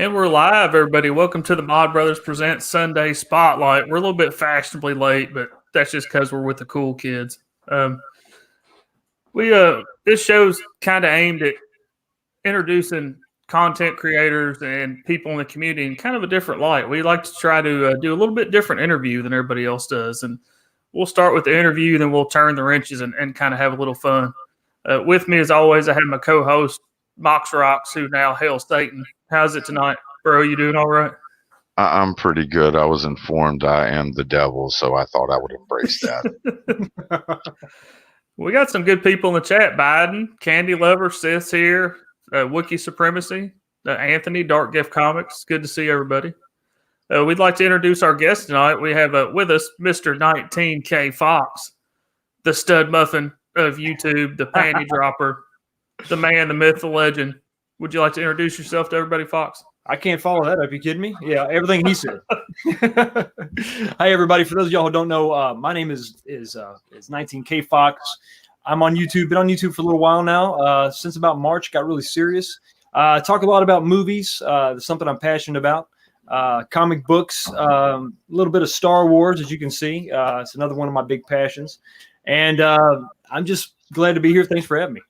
And we're live, everybody. Welcome to the Mod Brothers Present Sunday Spotlight. We're a little bit fashionably late, but that's just because we're with the cool kids. This show's kind of aimed at introducing content creators and people in the community in kind of a different light. We like to try to do a little bit different interview than everybody else does, and we'll start with the interview, then we'll turn the wrenches and kind of have a little fun. With me, as always, I have my co-host Mox Rocks, who now hails Dayton. How's it tonight, bro? You doing all right? I'm pretty good. I was informed I am the devil, so I thought I would embrace that. We got some good people in the chat. Biden, Candy Lover, Sith's here, Wookiee Supremacy, Anthony, Dark Gift Comics. Good to see everybody. We'd like to introduce our guest tonight. We have with us Mr. 19K Fox, the stud muffin of YouTube, the panty dropper, the man, the myth, the legend. Would you like to introduce yourself to everybody, Fox? I can't follow that up. You kidding me? Yeah, everything he said. Hi, everybody. For those of y'all who don't know, my name is 19K Fox. I'm on YouTube. Been on YouTube for a little while now. Since about March, got really serious. Talk a lot about movies. Something I'm passionate about. Comic books. A little bit of Star Wars, as you can see. It's another one of my big passions. And I'm just glad to be here. Thanks for having me.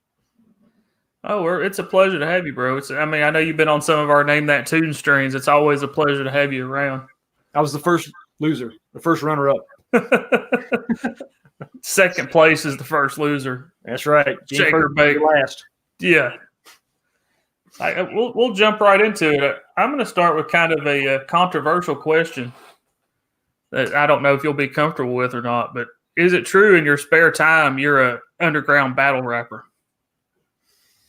Oh, it's a pleasure to have you, bro. I know you've been on some of our Name That Tune strings. It's always a pleasure to have you around. I was the first loser, the first runner-up. Second place is the first loser. That's right. Shaker bake last. Yeah. We'll jump right into it. I'm going to start with kind of a controversial question that I don't know if you'll be comfortable with or not, but is it true in your spare time you're a underground battle rapper?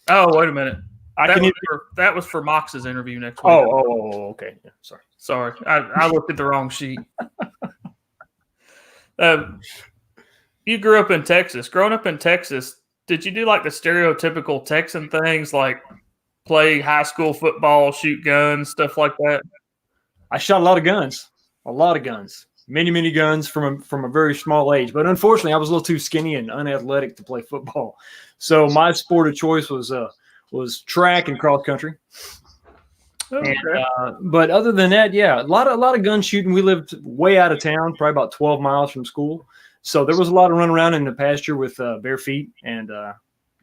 Oh, wait a minute. That was for Mox's interview next week. Oh, okay. Yeah, sorry. I looked at the wrong sheet. You grew up in Texas. Growing up in Texas, did you do like the stereotypical Texan things like play high school football, shoot guns, stuff like that? I shot a lot of guns. Many guns from a very small age. But unfortunately, I was a little too skinny and unathletic to play football. So my sport of choice was track and cross country. Okay. But other than that, yeah, a lot of gun shooting. We lived way out of town, probably about 12 miles from school. So there was a lot of run around in the pasture with bare feet and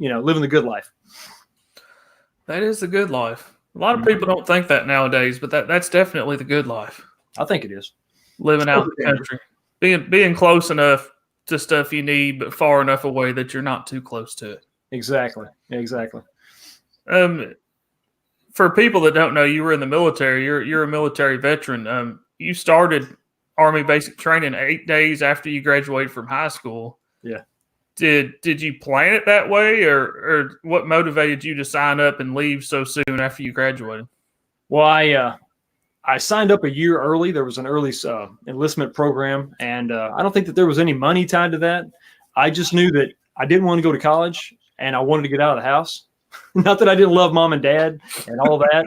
living the good life. That is the good life. A lot of people don't think that nowadays, but that's definitely the good life. I think it is. Living out in the country, being close enough to stuff you need, but far enough away that you're not too close to it. Exactly. For people that don't know, you were in the military. You're a military veteran. You started Army basic training 8 days after you graduated from high school. Yeah. Did you plan it that way, or what motivated you to sign up and leave so soon after you graduated? Well, I signed up a year early. There was an early enlistment program, and I don't think that there was any money tied to that. I just knew that I didn't want to go to college, and I wanted to get out of the house. Not that I didn't love mom and dad and all that,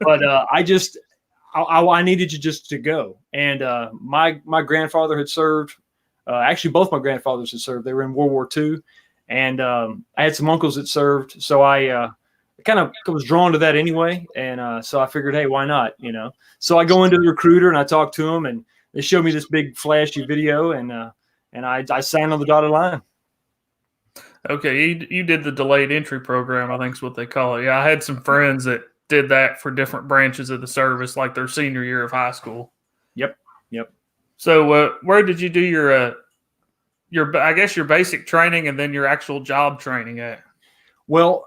but I needed to go. And my grandfather had served. Actually, both my grandfathers had served. They were in World War II, and I had some uncles that served. So I kind of was drawn to that anyway, and so I figured, hey, why not? So I go into the recruiter and I talk to him, and they showed me this big flashy video, and I signed on the dotted line. Okay, you did the delayed entry program, I think is what they call it. Yeah, I had some friends that did that for different branches of the service, like their senior year of high school. Yep. So where did you do your I guess your basic training and then your actual job training at? Well,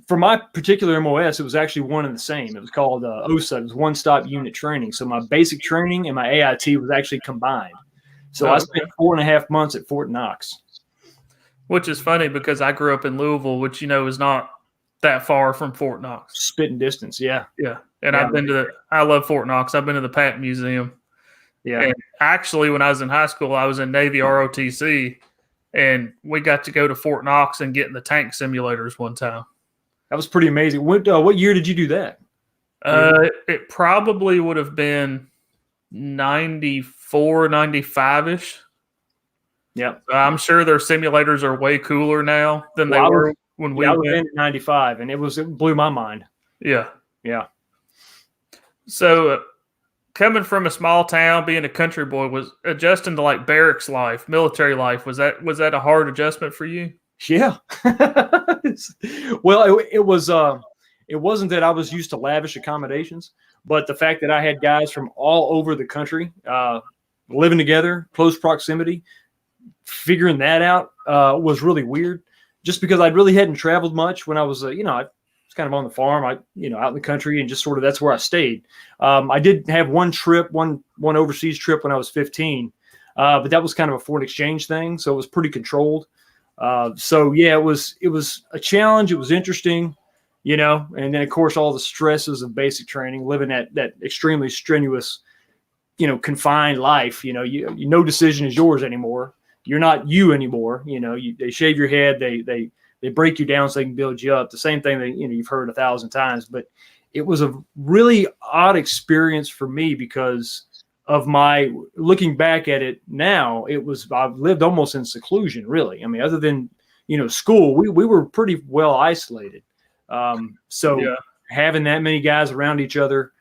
for my particular MOS, it was actually one and the same. It was called OSA. It was one-stop unit training. So my basic training and my AIT was actually combined. So I spent 4.5 months at Fort Knox. Which is funny because I grew up in Louisville, which is not that far from Fort Knox. Spitting distance, yeah. Yeah. And yeah. I love Fort Knox. I've been to the Patton Museum. Yeah. And actually, when I was in high school, I was in Navy ROTC, and we got to go to Fort Knox and get in the tank simulators one time. That was pretty amazing. What year did you do that? It probably would have been 94, 95-ish. Yeah. I'm sure their simulators are way cooler now than they were when we went. I was in 95, and it blew my mind. Yeah. Yeah. So coming from a small town, being a country boy, was adjusting to like barracks life, military life. Was that a hard adjustment for you? Yeah. Well, it was. It wasn't that I was used to lavish accommodations, but the fact that I had guys from all over the country living together, close proximity, figuring that out was really weird. Just because I really hadn't traveled much when I was, I was kind of on the farm, out in the country, and just sort of that's where I stayed. I did have one overseas trip when I was 15, but that was kind of a foreign exchange thing, so it was pretty controlled. So yeah, it was a challenge. It was interesting, and then of course all the stresses of basic training, living that extremely strenuous, confined life. No decision is yours anymore. You're not you anymore. They shave your head. They break you down so they can build you up. The same thing that you've heard 1,000 times. But it was a really odd experience for me because of my looking back at it now. I've lived almost in seclusion, really. I mean, other than school, we were pretty well isolated. So having that many guys around each other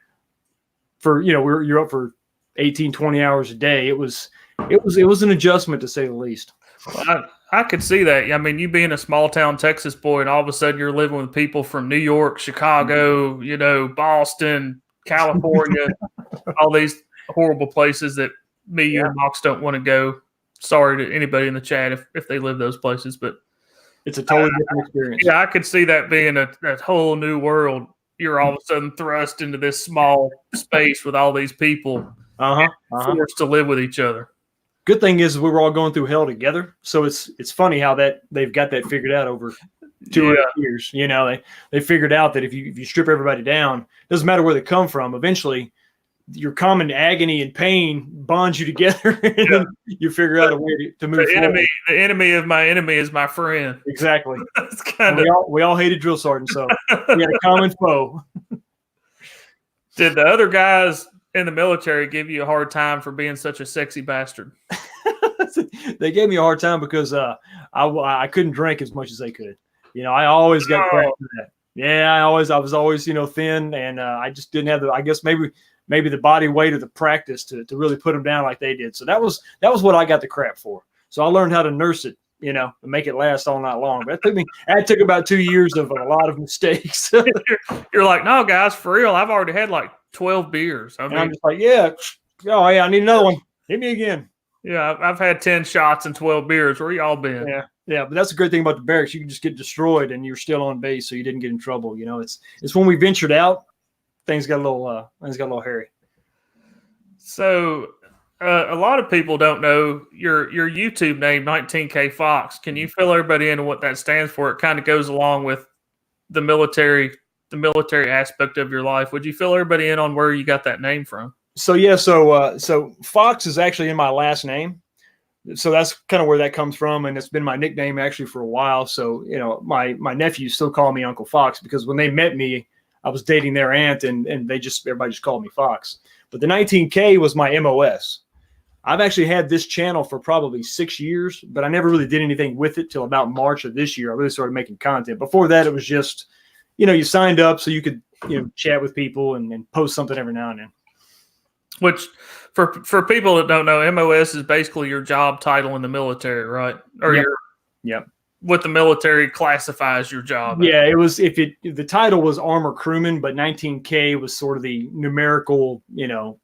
for you're up for 18, 20 hours a day. It was an adjustment, to say the least. Well, I could see that. I mean, you being a small town Texas boy, and all of a sudden you're living with people from New York, Chicago, Boston, California, all these horrible places that you and Mox don't want to go. Sorry to anybody in the chat if they live those places, but it's a totally different experience. Yeah, I could see that being a whole new world. You're all of a sudden thrust into this small space with all these people, forced to live with each other. Good thing is we were all going through hell together, so it's funny how that they've got that figured out over 200 years. They figured out that if you strip everybody down, doesn't matter where they come from. Eventually, your common agony and pain bonds you together, and then you figure out a way to move forward. The enemy of my enemy is my friend. Exactly. It's kind of we all hated drill sergeants, so we had a common foe. Did the other guys in the military give you a hard time for being such a sexy bastard? They gave me a hard time because I couldn't drink as much as they could. I always got crap for that. Yeah, I was always thin, and I just didn't have I guess maybe the body weight of the practice to really put them down like they did. So that was what I got the crap for. So I learned how to nurse it, and make it last all night long. But that took about 2 years of a lot of mistakes. You're like, no, guys, for real, I've already had like 12 beers. I mean, I'm just like, I need another one. Hit me again. Yeah, I've had 10 shots and 12 beers. Where y'all been? Yeah, but that's the great thing about the barracks. You can just get destroyed and you're still on base, so you didn't get in trouble. It's when we ventured out, things got a little hairy. So a lot of people don't know your YouTube name, 19K Fox. Can you fill everybody into what that stands for? It kind of goes along with the military aspect of your life. Would you fill everybody in on where you got that name from? So Fox is actually in my last name. So that's kind of where that comes from, and it's been my nickname actually for a while. So my nephews still call me Uncle Fox because when they met me, I was dating their aunt, and everybody just called me Fox. But the 19K was my MOS. I've actually had this channel for probably 6 years, but I never really did anything with it till about March of this year. I really started making content. Before that, it was just, you signed up so you could chat with people and post something every now and then. Which, for people that don't know, MOS is basically your job title in the military, right? Or what the military classifies your job. Yeah, it was. The title was Armor Crewman, but 19K was sort of the numerical,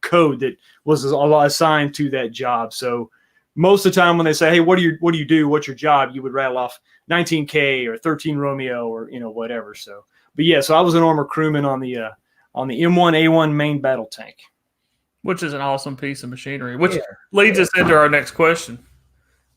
code that was assigned to that job. So most of the time when they say, "Hey, what do you do? What's your job?" you would rattle off 19K or 13 Romeo or whatever. So, but yeah, so I was an Armor Crewman on the M1A1 main battle tank. Which is an awesome piece of machinery, which leads us into our next question.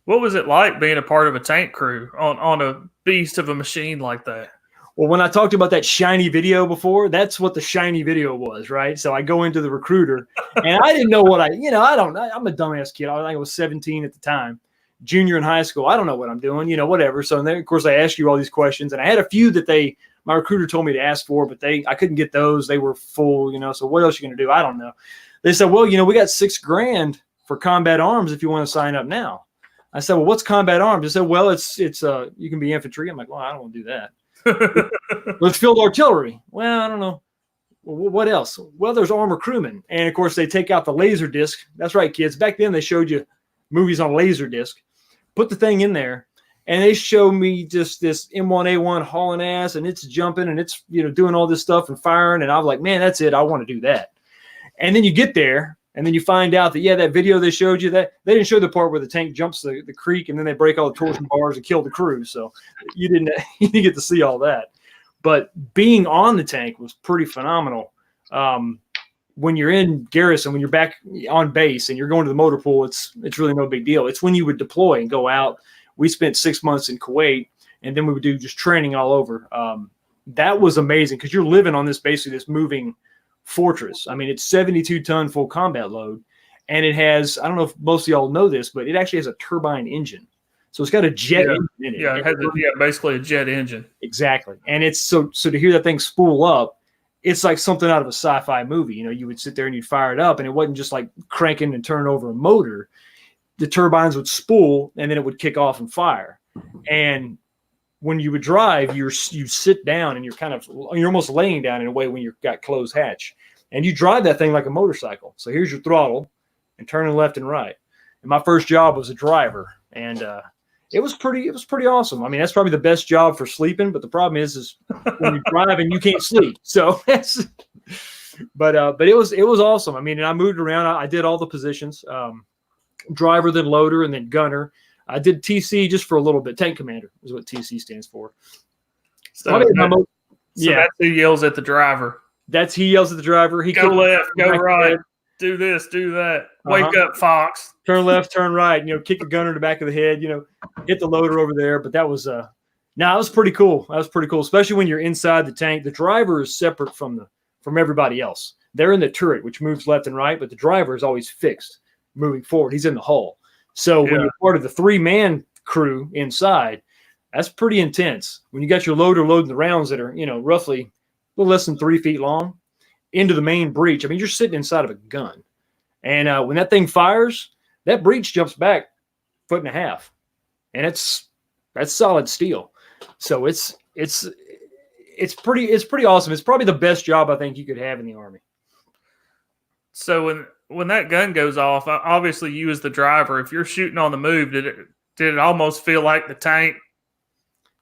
What was it like being a part of a tank crew on a beast of a machine like that? Well, when I talked about that shiny video before, that's what the shiny video was, right? So I go into the recruiter, and I didn't know what I'm a dumbass kid. I think I was 17 at the time, junior in high school. I don't know what I'm doing, whatever. So then, of course, I asked you all these questions, and I had a few that my recruiter told me to ask for, but I couldn't get those. They were full, so what else are you going to do? I don't know. They said, well, we got $6,000 for combat arms if you want to sign up now. I said, well, what's combat arms? They said, well, it's you can be infantry. I'm like, well, I don't want to do that. Let's field artillery. Well, I don't know. Well, what else? Well, there's Armor Crewman. And of course, they take out the laser disc. That's right, kids. Back then, they showed you movies on laser disc. Put the thing in there, and they show me just this M1A1 hauling ass, and it's jumping, and it's, you know, doing all this stuff and firing. And I was like, man, that's it. I want to do that. And then you get there, and then you find out that, yeah, that video they showed you, that they didn't show the part where the tank jumps the creek, and then they break all the torsion bars and kill the crew. So you didn't get to see all that. But being on the tank was pretty phenomenal. When you're in garrison, when you're back on base and you're going to the motor pool, it's really no big deal. It's when you would deploy and go out. We spent 6 months in Kuwait, and then we would do just training all over. That was amazing because you're living on basically this moving fortress. I mean, it's 72-ton full combat load, and it has, I don't know if most of y'all know this, but it actually has a turbine engine. So it's got a jet engine in it. Yeah, it has basically a jet engine. Exactly. And it's so to hear that thing spool up, it's like something out of a sci-fi movie. You know, you would sit there and you'd fire it up, and it wasn't just like cranking and turning over a motor. The turbines would spool, and then it would kick off and fire. And when you would drive, you sit down, and you're almost laying down in a way when you've got closed hatch, and you drive that thing like a motorcycle. So here's your throttle, and turning left and right. And my first job was a driver, and it was pretty awesome. I mean, that's probably the best job for sleeping, but the problem is when you're driving, you can't sleep. So but it was awesome. I mean, and I moved around. I did all the positions, driver, then loader, and then gunner. I did TC just for a little bit. Tank commander is what TC stands for. So that's who yells at the driver. He yells at the driver. He go left, go right. Do this, do that. Wake up, Fox. Turn left, turn right. You know, kick the gunner in the back of the head. You know, hit the loader over there. But that was it was pretty cool. That was pretty cool, especially when you're inside the tank. The driver is separate from everybody else. They're in the turret, which moves left and right, but the driver is always fixed, moving forward. He's in the hull. So when you're part of the 3-man crew inside, that's pretty intense. When you got your loader loading the rounds that are, you know, roughly a little less than 3 feet long into the main breech. I mean, you're sitting inside of a gun. And when that thing fires, that breech jumps back 1.5 feet. And that's solid steel. So it's pretty awesome. It's probably the best job I think you could have in the Army. So when that gun goes off, obviously you as the driver, if you're shooting on the move, did it almost feel like the tank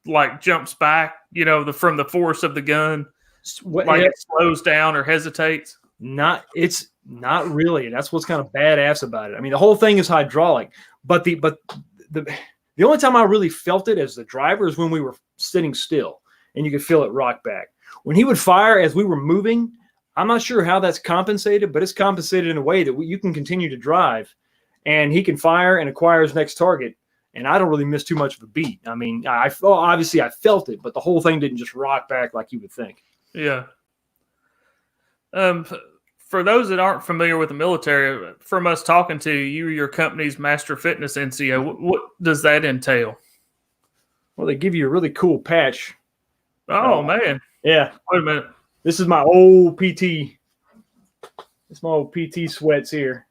like jumps back, you know, from the force of the gun? It slows down or hesitates? It's not really. That's what's kind of badass about it. I mean, the whole thing is hydraulic, but the only time I really felt it as the driver is when we were sitting still and you could feel it rock back. When he would fire as we were moving, I'm not sure how that's compensated, but it's compensated in a way that you can continue to drive, and he can fire and acquire his next target. And I don't really miss too much of a beat. I mean, obviously I felt it, but the whole thing didn't just rock back like you would think. Yeah. For those that aren't familiar with the military, from us talking to you, your company's Master Fitness NCO, what does that entail? Well, they give you a really cool patch. Oh, man. Yeah. Wait a minute. This is my old PT. It's my old PT sweats here.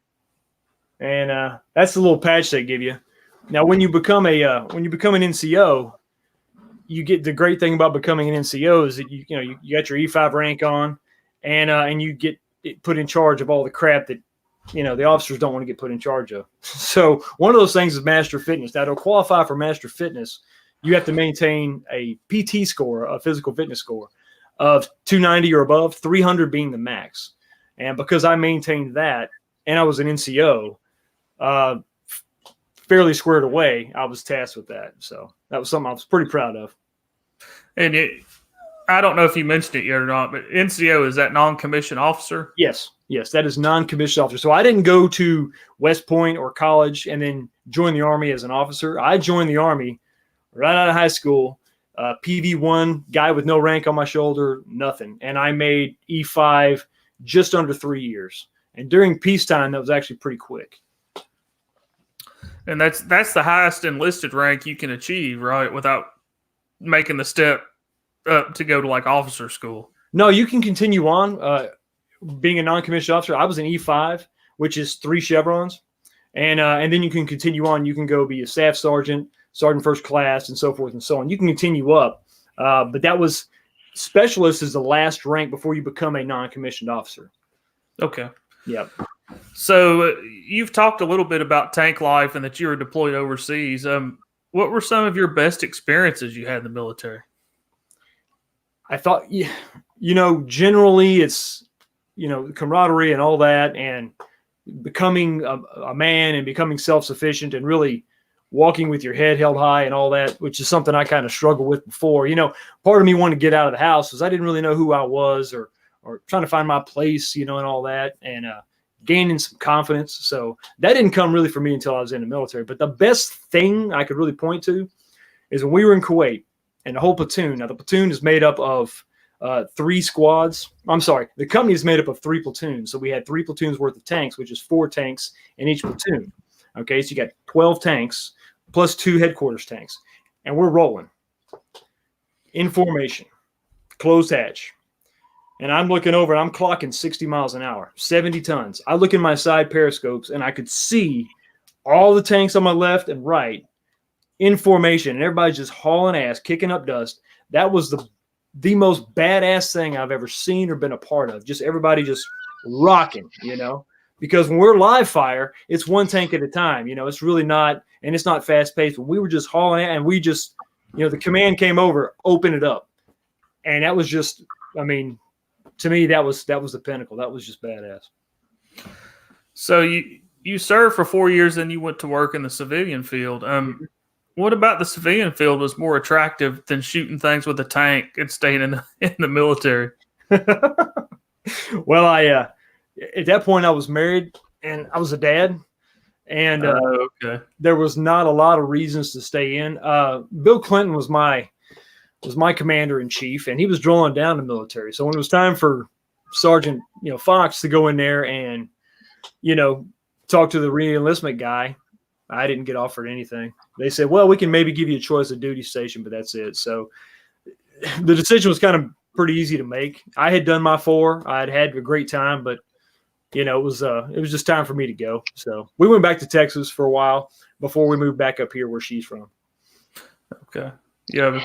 And that's the little patch they give you. Now, when you become an NCO, you get the great thing about becoming an NCO is that you got your E5 rank on, and you get put in charge of all the crap that the officers don't want to get put in charge of. So one of those things is Master Fitness. Now, to qualify for Master Fitness, you have to maintain a PT score, a physical fitness score, of 290 or above, 300 being the max. And because I maintained that, and I was an NCO, fairly squared away, I was tasked with that. So that was something I was pretty proud of. And I don't know if you mentioned it yet or not, but NCO, is that non-commissioned officer? Yes, that is non-commissioned officer. So I didn't go to West Point or college and then join the Army as an officer. I joined the Army right out of high school, PV1, guy with no rank on my shoulder, nothing. And I made E5 just under 3 years. And during peacetime, that was actually pretty quick. And that's the highest enlisted rank you can achieve, right? Without making the step up to go to like officer school. No, you can continue on being a non-commissioned officer. I was an E5, which is 3 chevrons. And then you can continue on. You can go be a staff sergeant, sergeant first class, and so forth and so on. You can continue up. But that was specialist is the last rank before you become a non-commissioned officer. Okay. Yep. So you've talked a little bit about tank life and that you were deployed overseas. What were some of your best experiences you had in the military? I thought, generally it's, camaraderie and all that, and becoming a man and becoming self-sufficient and really walking with your head held high and all that, which is something I kind of struggled with before. Part of me wanted to get out of the house because I didn't really know who I was or trying to find my place, and all that, and gaining some confidence. So that didn't come really for me until I was in the military. But the best thing I could really point to is when we were in Kuwait and the whole platoon. Now, the platoon is made up of 3 squads. I'm sorry, the company is made up of 3 platoons. So we had 3 platoons worth of tanks, which is 4 tanks in each platoon. Okay, so you got 12 tanks plus 2 headquarters tanks. And we're rolling in formation, closed hatch. And I'm looking over and I'm clocking 60 miles an hour, 70 tons. I look in my side periscopes and I could see all the tanks on my left and right in formation. And everybody's just hauling ass, kicking up dust. That was the most badass thing I've ever seen or been a part of. Just everybody just rocking, because when we're live fire, it's 1 tank at a time. It's really not, and it's not fast paced. When we were just hauling it and we just, the command came over, open it up. And that was just, to me, that was the pinnacle. That was just badass. So you served for 4 years, then you went to work in the civilian field. What about the civilian field was more attractive than shooting things with a tank and staying in the military? Well, I at that point I was married and I was a dad, and okay. There was not a lot of reasons to stay in. Bill Clinton was my commander in chief, and he was drawing down the military. So when it was time for Sergeant Fox to go in there and talk to the re-enlistment guy, I didn't get offered anything. They said, well, we can maybe give you a choice of duty station, but that's it. So the decision was kind of pretty easy to make. I had done my 4. I had a great time, but it was just time for me to go. So we went back to Texas for a while before we moved back up here where she's from. Okay. Yeah.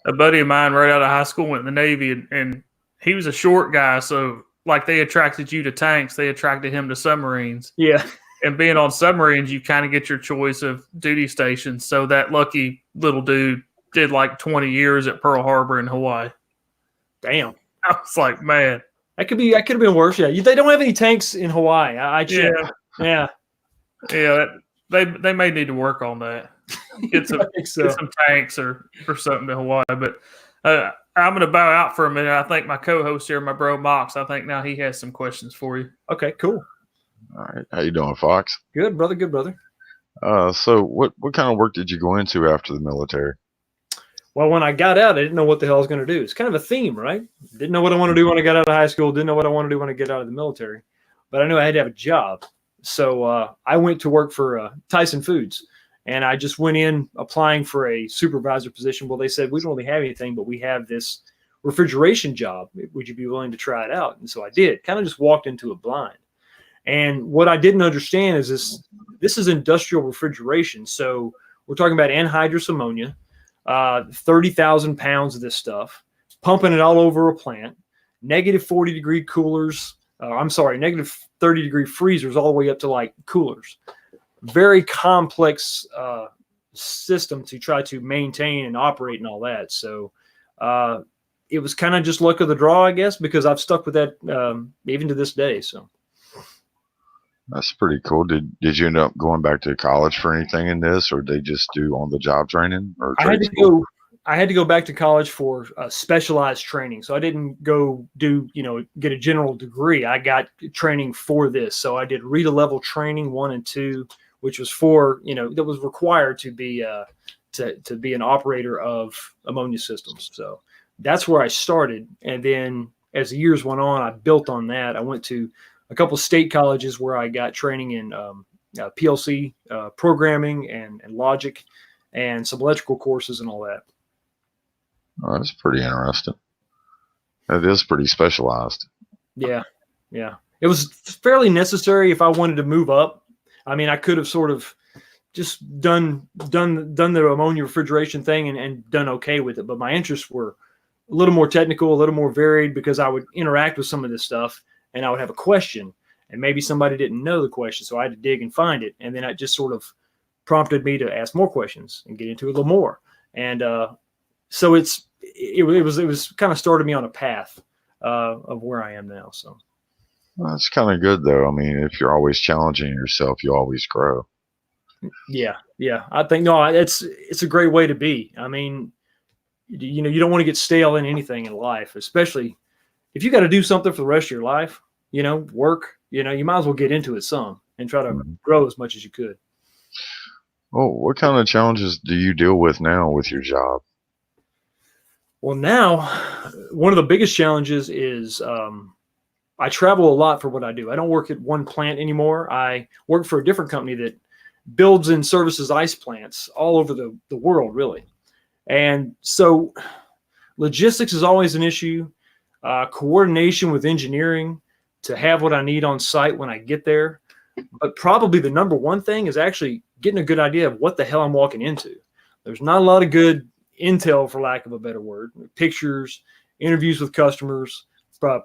A buddy of mine right out of high school went in the Navy, and he was a short guy. So like they attracted you to tanks, they attracted him to submarines. Yeah. And being on submarines, you kind of get your choice of duty stations. So that lucky little dude did like 20 years at Pearl Harbor in Hawaii. Damn. I was like, man. That could have been worse. Yeah. They don't have any tanks in Hawaii. I checked. Yeah. Yeah. They may need to work on that. Get some tanks or something in Hawaii. But I'm going to bow out for a minute. I think my co-host here, my bro Mox, I think now he has some questions for you. Okay, cool. All right. How you doing, Fox? Good, brother. Good, brother. So what kind of work did you go into after the military? Well, when I got out, I didn't know what the hell I was going to do. It's kind of a theme, right? Didn't know what I want to do when I got out of high school. Didn't know what I want to do when I get out of the military. But I knew I had to have a job. So I went to work for Tyson Foods. And I just went in applying for a supervisor position. Well, they said, we don't really have anything, but we have this refrigeration job. Would you be willing to try it out? And so I did. Kind of just walked into it blind. And what I didn't understand is this is industrial refrigeration. So we're talking about anhydrous ammonia, 30,000 pounds of this stuff, pumping it all over a plant, negative 40-degree coolers. Negative 30-degree freezers all the way up to like coolers. Very complex system to try to maintain and operate and all that. So it was kind of just luck of the draw, I guess, because I've stuck with that even to this day. So. That's pretty cool. Did you end up going back to college for anything in this, or did they just do on the job training? Or I had to go back to college for specialized training. So I didn't go get a general degree. I got training for this. So I did RETA level training 1 and 2, which was for that was required to be to be an operator of ammonia systems. So that's where I started, and then as the years went on, I built on that. I went to a couple state colleges where I got training in PLC programming and logic and some electrical courses and all that. Oh, that's pretty interesting. That is pretty specialized. Yeah. It was fairly necessary if I wanted to move up. I mean, I could have sort of just done the ammonia refrigeration thing and done okay with it, but my interests were little more technical, a little more varied, because I would interact with some of this stuff and I would have a question and maybe somebody didn't know the question. So I had to dig and find it. And then it just sort of prompted me to ask more questions and get into it a little more. And so it was kind of started me on a path of where I am now. So Well, that's kind of good though. I mean, if you're always challenging yourself, you always grow. yeah, I think no, it's a great way to be. I mean, you know, you don't want to get stale in anything in life, especially if you got to do something for the rest of your life, you know, work, you know, you might as well get into it some and try to grow as much as you could. Oh, what kind of challenges do you deal with now with your job? Well, now one of the biggest challenges is I travel a lot for what I do. I don't work at one plant anymore. I work for a different company that builds and services ice plants all over the world, really. And so logistics is always an issue. Coordination with engineering to have what I need on site when I get there. But probably the number one thing is actually getting a good idea of what the hell I'm walking into. There's not a lot of good intel, for lack of a better word, pictures, interviews with customers,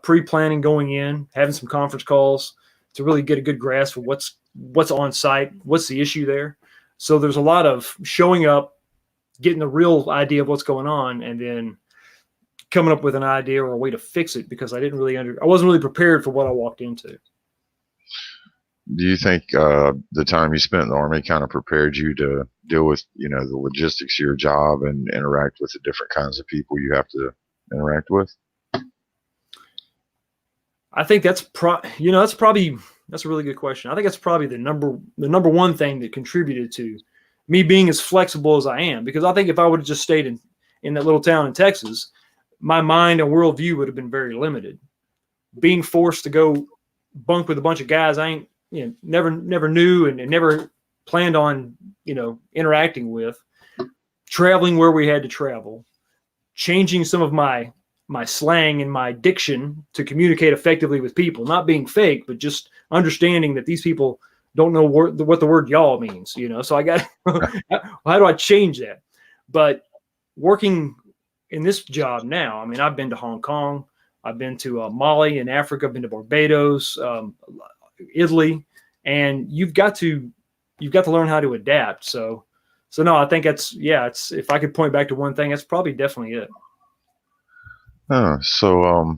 pre-planning going in, having some conference calls to really get a good grasp of what's on site, what's the issue there. So there's a lot of showing up, getting the real idea of what's going on, and then coming up with an idea or a way to fix it, because I wasn't really prepared for what I walked into. Do you think the time you spent in the Army kind of prepared you to deal with, you know, the logistics of your job and interact with the different kinds of people you have to interact with? I think that's a really good question. I think that's probably the number one thing that contributed to me being as flexible as I am, because I think if I would have just stayed in that little town in Texas, my mind and worldview would have been very limited. Being forced to go bunk with a bunch of guys I never knew and never planned on, interacting with, traveling where we had to travel, changing some of my slang and my diction to communicate effectively with people, not being fake, but just understanding that these people don't know what the word y'all means, so I got, how do I change that? But working in this job now, I mean, I've been to Hong Kong, I've been to Mali in Africa, I've been to Barbados, Italy, and you've got to learn how to adapt. So no, I think it's if I could point back to one thing, that's probably definitely it. So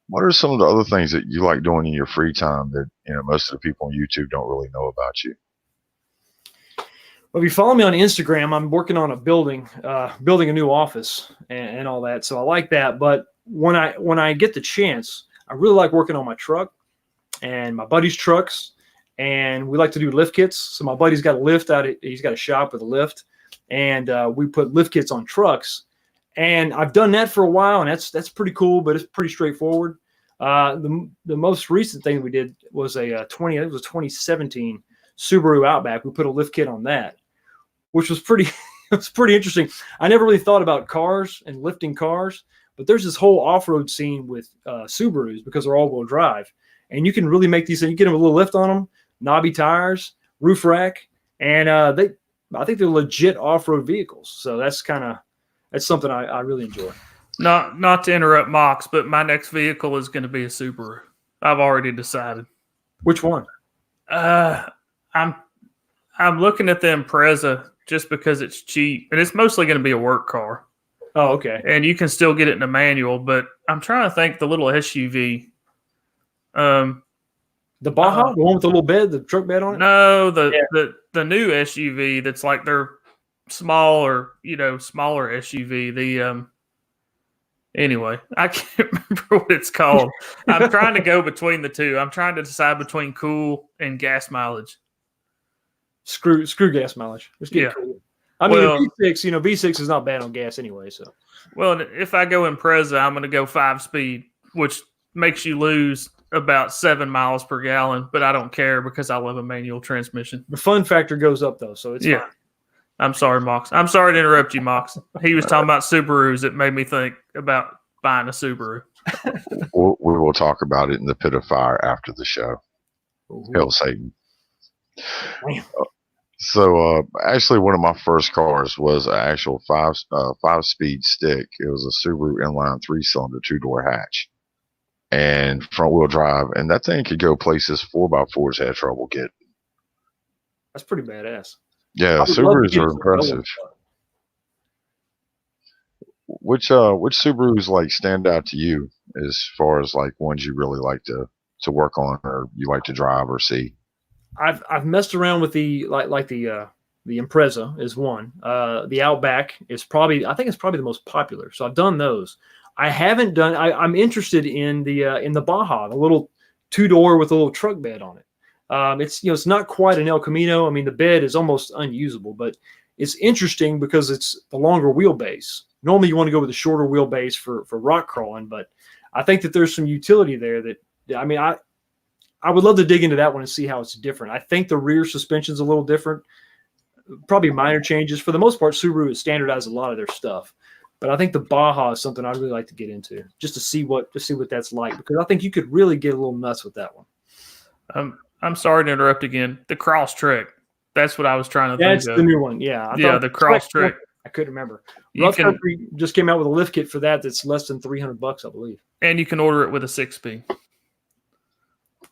what are some of the other things that you like doing in your free time that most of the people on YouTube don't really know about you? Well, if you follow me on Instagram, I'm working on building a new office and all that. So I like that. But when I get the chance, I really like working on my truck and my buddy's trucks. And we like to do lift kits. So my buddy's got a lift he's got a shop with a lift, and we put lift kits on trucks. And I've done that for a while, and that's pretty cool, but it's pretty straightforward. The most recent thing we did was a 2017 Subaru Outback. We put a lift kit on that, which was pretty interesting. I never really thought about cars and lifting cars, but there's this whole off-road scene with Subarus because they're all-wheel drive, and you can really make these. You get a little lift on them, knobby tires, roof rack, and I think they're legit off-road vehicles. So that's something I really enjoy. Not to interrupt Mox, but my next vehicle is going to be a Subaru. I've already decided. Which one? I'm looking at the Impreza just because it's cheap, and it's mostly going to be a work car. Oh, okay. And you can still get it in a manual, but I'm trying to think the little SUV. The Baja, the one with the little bed, the truck bed on it? No, the new SUV that's like their smaller SUV. Anyway, I can't remember what it's called. I'm trying to go between the two. I'm trying to decide between cool and gas mileage. Screw gas mileage. Let's get cool. I mean, V6, V6 is not bad on gas anyway. So, well, if I go Impreza, I'm going to go 5-speed, which makes you lose about 7 miles per gallon, but I don't care because I love a manual transmission. The fun factor goes up though, so it's fine. I'm sorry, Mox. I'm sorry to interrupt you, Mox. He was talking about Subarus. It made me think about buying a Subaru. We will talk about it in the pit of fire after the show. Hail Satan. So actually, one of my first cars was an actual five-speed stick. It was a Subaru inline three-cylinder two-door hatch and front-wheel drive, and that thing could go places 4x4s had trouble getting. That's pretty badass. Yeah, I would love to Subarus get are into a no-one impressive. truck. Which Subarus like stand out to you as far as like ones you really like to work on or you like to drive or see? I've messed around with the the Impreza is one. The Outback is probably, I think it's probably the most popular. So I've done those. I haven't done. I'm interested in the Baja, the little two-door with a little truck bed on it. It's it's not quite an El Camino. I mean, the bed is almost unusable, but it's interesting because it's the longer wheelbase. Normally, you want to go with the shorter wheelbase for rock crawling, but I think that there's some utility there. That I mean, I would love to dig into that one and see how it's different. I think the rear suspension's a little different, probably minor changes. For the most part, Subaru has standardized a lot of their stuff, but I think the Baja is something I'd really like to get into just to see what that's like, because I think you could really get a little nuts with that one. I'm sorry to interrupt again. The Crosstrek. That's what I was trying to That's think the of. new one. Yeah. Yeah, the Crosstrek. I couldn't remember. You Rough can, Country just came out with a lift kit for that's less than $300, I believe. and you can order it with a 6-speed.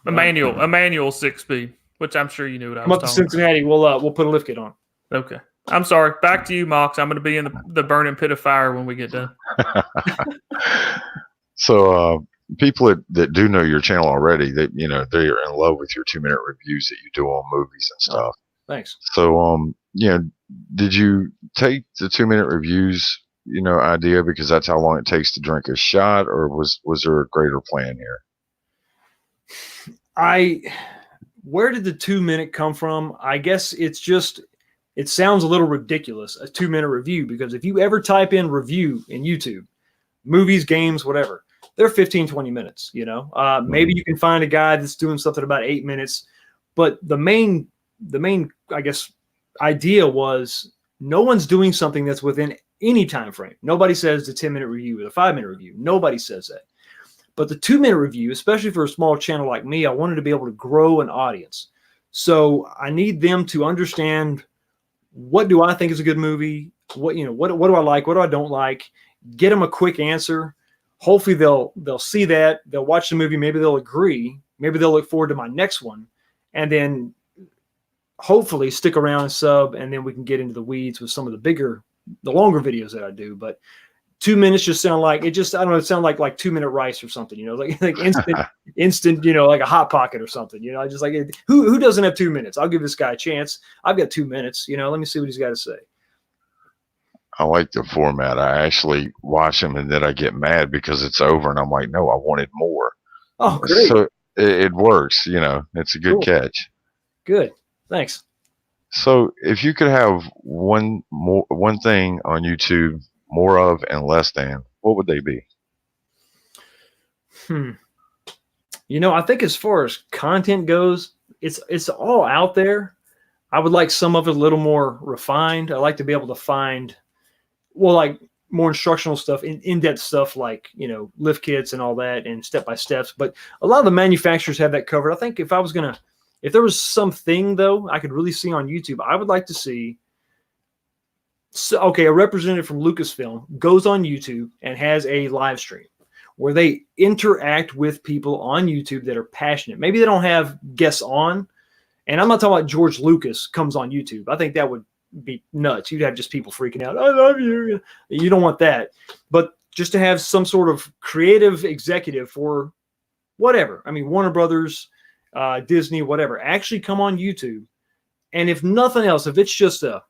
A manual 6-speed, which I'm sure you knew what I Come was up to talking Cincinnati. We'll put a lift kit on. about. Okay. I'm sorry. Back to you, Mox. I'm going to be in the burning pit of fire when we get done. So people that do know your channel already, they're in love with your 2-minute reviews that you do on movies and stuff. Thanks. So did you take the 2-minute reviews idea because that's how long it takes to drink a shot, or was there a greater plan here? Where did the 2-minute come from? I guess it sounds a little ridiculous, a 2-minute review, because if you ever type in review in YouTube, movies, games, whatever, they're 15, 20 minutes, maybe you can find a guy that's doing something about 8 minutes, but the main, I guess, idea was no one's doing something that's within any time frame. Nobody says the 10-minute review or the 5-minute review. Nobody says that. But the 2-minute review, especially for a small channel like me, I wanted to be able to grow an audience. So I need them to understand, what do I think is a good movie? What do I like? What do I don't like? Get them a quick answer. Hopefully they'll see that. They'll watch the movie. Maybe they'll agree. Maybe they'll look forward to my next one. And then hopefully stick around and sub, and then we can get into the weeds with some of the longer videos that I do. But 2 minutes just sound like it sound like 2-minute rice or something, like instant, like a Hot Pocket or something, I just like it. Who doesn't have 2 minutes? I'll give this guy a chance. I've got 2 minutes, let me see what he's got to say. I like the format. I actually watch them and then I get mad because it's over and I'm like, no, I wanted more. Oh, great. So it works, it's a good catch. Good. Thanks. So if you could have one thing on YouTube more of and less than, what would they be? I think as far as content goes, it's all out there. I would like some of it a little more refined. I like to be able to find, like more instructional stuff, in-depth stuff like, lift kits and all that and step-by-steps. But a lot of the manufacturers have that covered. I think if there was something though I could really see on YouTube, I would like to see, a representative from Lucasfilm goes on YouTube and has a live stream where they interact with people on YouTube that are passionate. Maybe they don't have guests on, and I'm not talking about George Lucas comes on YouTube. I think that would be nuts. You'd have just people freaking out. I love you. You don't want that. But just to have some sort of creative executive for whatever. I mean, Warner Brothers, Disney, whatever, actually come on YouTube. And if nothing else, if it's just a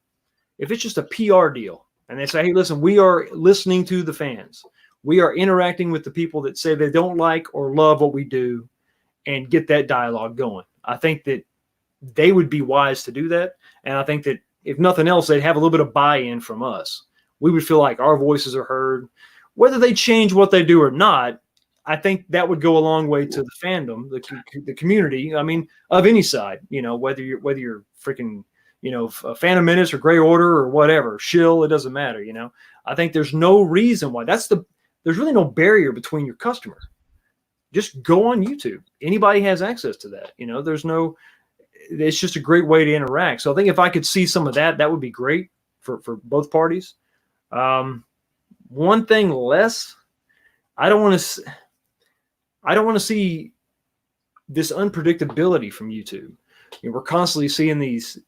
PR deal and they say, hey, listen, we are listening to the fans. We are interacting with the people that say they don't like or love what we do, and get that dialogue going. I think that they would be wise to do that. And I think that if nothing else, they'd have a little bit of buy-in from us. We would feel like our voices are heard. Whether they change what they do or not, I think that would go a long way to the fandom, the community. I mean, of any side, whether you're freaking, Phantom Menace or Grey Order or whatever, shill, it doesn't matter. I think there's no reason why there's really no barrier between your customer. Just go on YouTube. Anybody has access to that. it's just a great way to interact. So I think if I could see some of that, that would be great for both parties. One thing less, I don't want to see this unpredictability from YouTube. We're constantly seeing these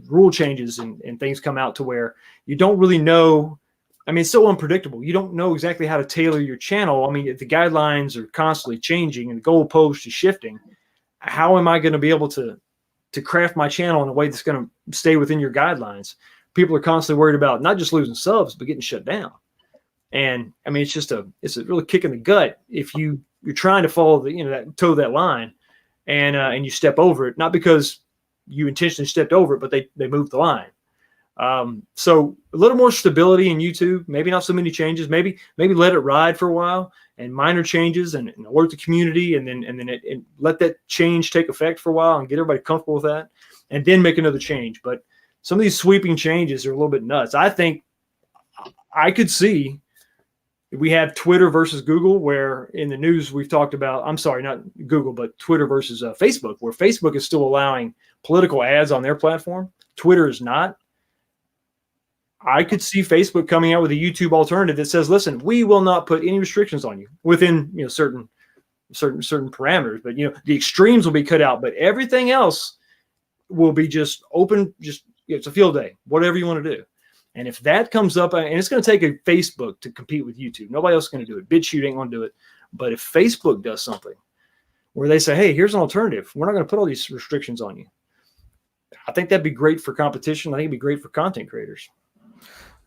rule changes and things come out to where you don't really know. I mean, it's so unpredictable. You don't know exactly how to tailor your channel. I mean, if the guidelines are constantly changing and the goalpost is shifting, how am I going to be able to craft my channel in a way that's going to stay within your guidelines? People are constantly worried about not just losing subs, but getting shut down. And I mean, it's a really kick in the gut if you're trying to follow that line, and you step over it, not because you intentionally stepped over it, but they moved the line. So a little more stability in YouTube, maybe not so many changes, maybe let it ride for a while and minor changes and alert the community, and then let that change take effect for a while and get everybody comfortable with that, and then make another change. But some of these sweeping changes are a little bit nuts. I think I could see we have Twitter versus Google, where in the news we've talked about, I'm sorry, not Google, but Twitter versus Facebook, where Facebook is still allowing political ads on their platform. Twitter is not. I could see Facebook coming out with a YouTube alternative that says, listen, we will not put any restrictions on you within certain parameters, but the extremes will be cut out, but everything else will be just open. Just it's a field day, whatever you want to do. And if that comes up, and it's going to take a Facebook to compete with YouTube, nobody else is going to do it. BitChute ain't going to do it. But if Facebook does something where they say, hey, here's an alternative, we're not going to put all these restrictions on you, I think that'd be great for competition. I think it'd be great for content creators.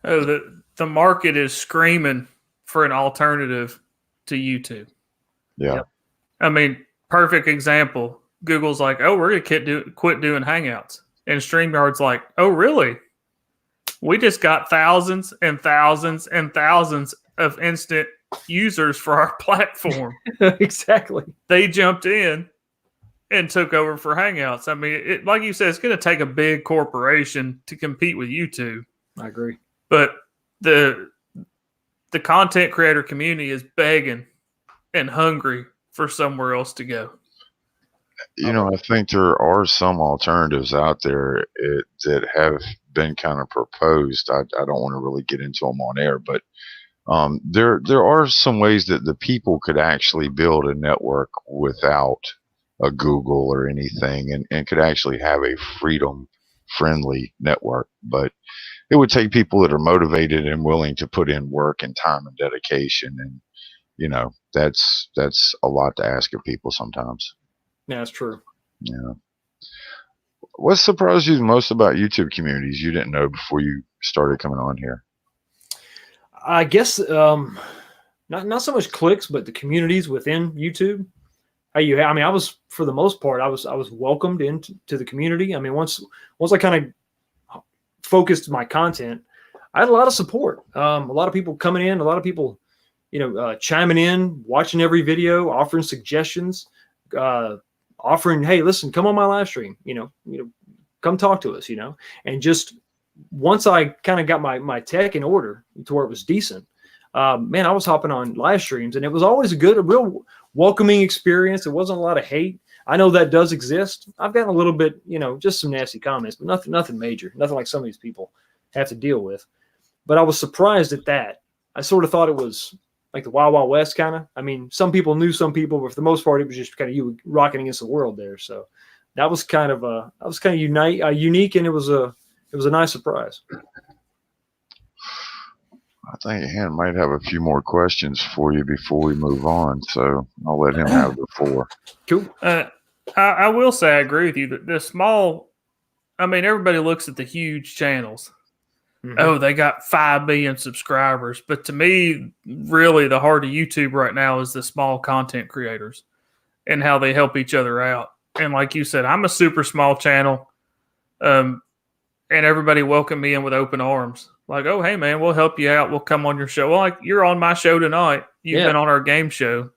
Oh, the market is screaming for an alternative to YouTube. Yeah. Yep. I mean, perfect example. Google's like, oh, we're going to quit doing Hangouts. And StreamYard's like, oh, really? We just got thousands and thousands and thousands of instant users for our platform. Exactly. They jumped in and took over for Hangouts. I mean, like you said, it's going to take a big corporation to compete with YouTube. I agree. But the content creator community is begging and hungry for somewhere else to go. I think there are some alternatives out there that have been kind of proposed. I don't want to really get into them on air, but there are some ways that the people could actually build a network without a Google or anything, and could actually have a freedom-friendly network. But it would take people that are motivated and willing to put in work and time and dedication, and that's a lot to ask of people sometimes. Yeah, that's true. Yeah. What surprised you the most about YouTube communities you didn't know before you started coming on here? I guess not so much clicks, but the communities within YouTube. I was, for the most part, I was welcomed into the community. I mean, once I kind of focused my content, I had a lot of support. A lot of people coming in, a lot of people, chiming in, watching every video, offering suggestions, offering, hey, listen, come on my live stream, come talk to us, and just once I kind of got my tech in order to where it was decent, man, I was hopping on live streams, and it was always a real welcoming experience. It wasn't a lot of hate. I know that does exist. I've gotten a little bit, just some nasty comments, but nothing major, nothing like some of these people have to deal with. But I was surprised at that. I sort of thought it was like the Wild Wild West kind of. I mean, some people knew some people, but for the most part, it was just kind of you rocking against the world there. So that was kind of unique, and it was a nice surprise. I think Han might have a few more questions for you before we move on, so I'll let him have the floor. Cool. I will say I agree with you. The small, I mean, everybody looks at the huge channels. Mm-hmm. Oh, they got 5 million subscribers. But to me, really, the heart of YouTube right now is the small content creators and how they help each other out. And like you said, I'm a super small channel, and everybody welcomed me in with open arms. Like, oh, hey, man, we'll help you out. We'll come on your show. Well, like, you're on my show tonight. You've been on our game show.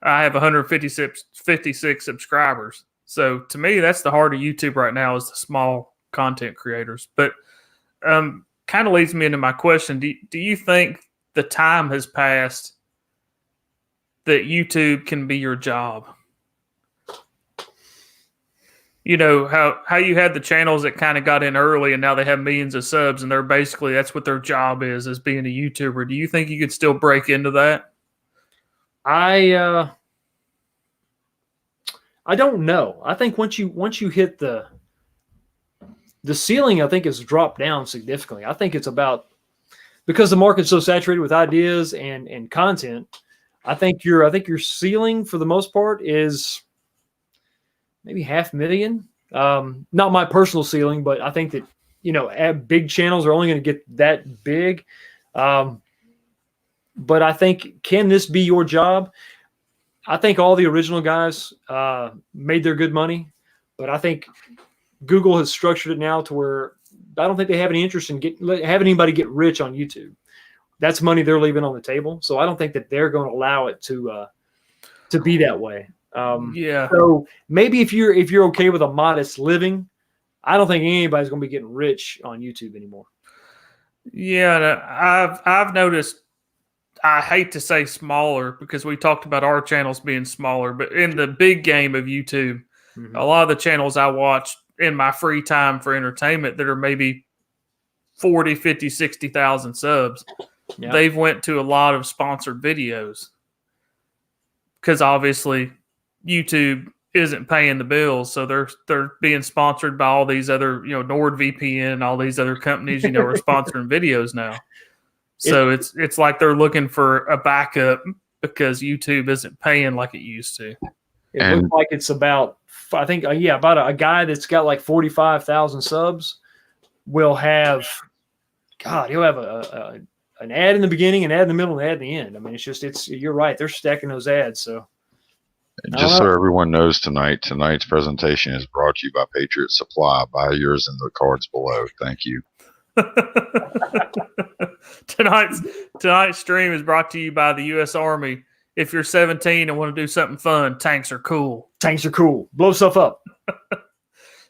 I have 56 subscribers. So to me, that's the heart of YouTube right now is the small content creators. But kind of leads me into my question. Do you think the time has passed that YouTube can be your job? you know, how you had the channels that kind of got in early and now they have millions of subs and they're basically that's what their job is being a YouTuber. Do you think you could still break into that? I don't know. I think once you hit the ceiling, I think it's dropped down significantly. I think it's about, because the market's so saturated with ideas and content, I think your ceiling for the most part is maybe 500,000. Not my personal ceiling, but I think that, you know, big channels are only going to get that big. But I think, can this be your job? I think all the original guys made their good money, but I think Google has structured it now to where I don't think they have any interest in having anybody get rich on YouTube. That's money they're leaving on the table. So I don't think that they're going to allow it to be that way. Yeah. So maybe if you're okay with a modest living, I don't think anybody's going to be getting rich on YouTube anymore. Yeah, I've noticed. I hate to say smaller because we talked about our channels being smaller, but in the big game of YouTube, a lot of the channels I watch in my free time for entertainment that are maybe 40, 50, 60,000 subs, they've went to a lot of sponsored videos because obviously YouTube isn't paying the bills. So they're being sponsored by all these other, you know, NordVPN, all these other companies, you know, are sponsoring videos now. So it's like they're looking for a backup because YouTube isn't paying like it used to. It looks like it's about, I think, about a guy that's got like 45,000 subs will have, he'll have an ad in the beginning, an ad in the middle, and an ad in the end. I mean, you're right. They're stacking those ads. So just so everyone knows, tonight's presentation is brought to you by Patriot Supply. Buy yours in the cards below. Thank you. Tonight's stream is brought to you by the U.S. Army. If you're 17 and want to do something fun, tanks are cool. Tanks are cool. Blow stuff up.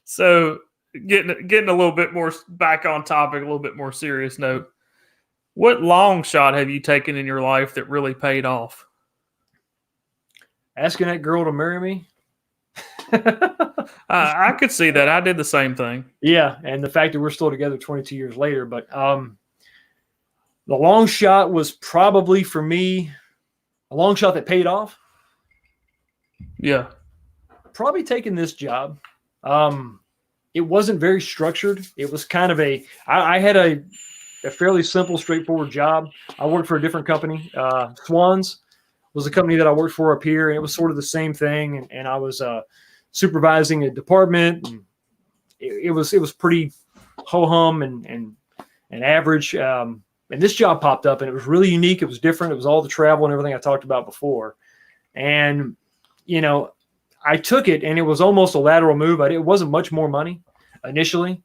So getting a little bit more back on topic, a little bit more serious note. What long shot have you taken in your life that really paid off? Asking that girl to marry me. I could see that. I did the same thing. Yeah, and the fact that we're still together 22 years later. But the long shot was probably for me a long shot that paid off. Yeah, probably taking this job. It wasn't very structured. It was kind of I had a fairly simple, straightforward job. I worked for a different company. Swans was a company that I worked for up here, and it was sort of the same thing. And I was supervising a department, and it was pretty ho hum and average. And this job popped up, and it was really unique. It was different. It was all the travel and everything I talked about before. And you know, I took it, and it was almost a lateral move. It wasn't much more money initially,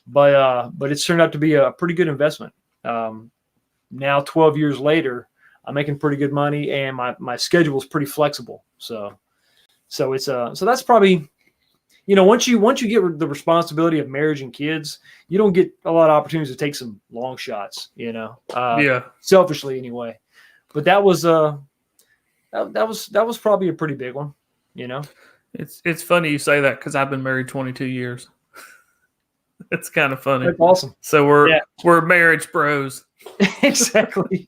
but it's turned out to be a pretty good investment. Now 12 years later, I'm making pretty good money, and my schedule is pretty flexible. So it's so that's probably, you know, once you get the responsibility of marriage and kids, you don't get a lot of opportunities to take some long shots, you know. Selfishly anyway. But that was probably a pretty big one, you know. It's funny you say that because I've been married 22 years. It's kind of funny. That's awesome. So we're marriage bros. Exactly.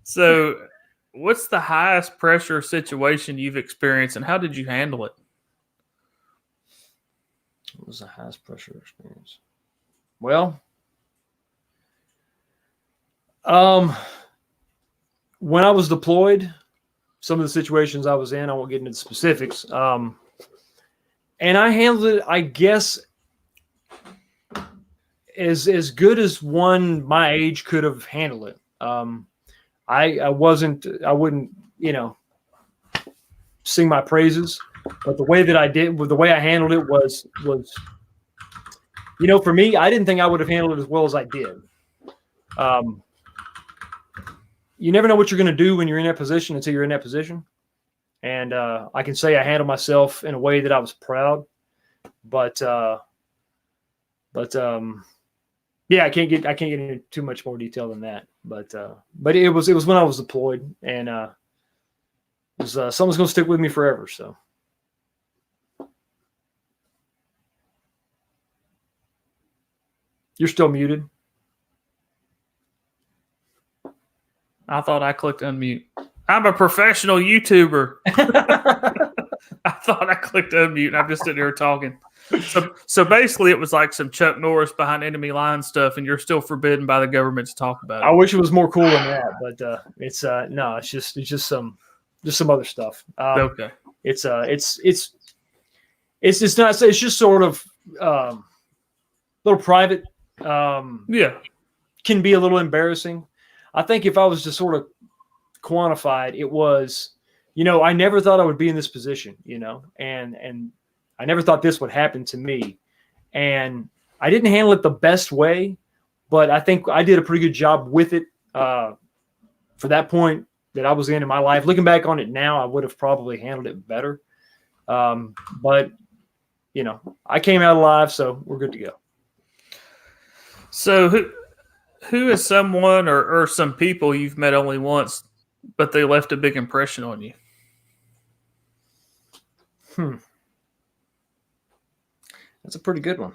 So what's the highest pressure situation you've experienced, and how did you handle it? What was the highest pressure experience? Well, when I was deployed, some of the situations I was in, I won't get into the specifics. And I handled it, I guess, as good as one my age could have handled it. I wouldn't, you know, sing my praises, but the way that I did, the way I handled it was, you know, for me, I didn't think I would have handled it as well as I did. You never know what you're going to do when you're in that position until you're in that position. And I can say I handled myself in a way that I was proud, but yeah, I can't get into too much more detail than that. But it was when I was deployed, and it was something's going to stick with me forever. So. You're still muted. I thought I clicked unmute. I'm a professional YouTuber. I thought I clicked unmute and I'm just sitting there talking. So basically it was like some Chuck Norris behind enemy lines stuff, and you're still forbidden by the government to talk about it. I wish it was more cool than that, but it's no, it's just some other stuff. Okay. It's just not, it's just sort of little private. Yeah. Can be a little embarrassing. I think if I was to sort of quantify it, it was, I never thought I would be in this position, and I never thought this would happen to me. And I didn't handle it the best way, but I think I did a pretty good job with it for that point that I was in my life. Looking back on it now, I would have probably handled it better. But, I came out alive, so we're good to go. So who is someone or some people you've met only once, but they left a big impression on you? That's a pretty good one.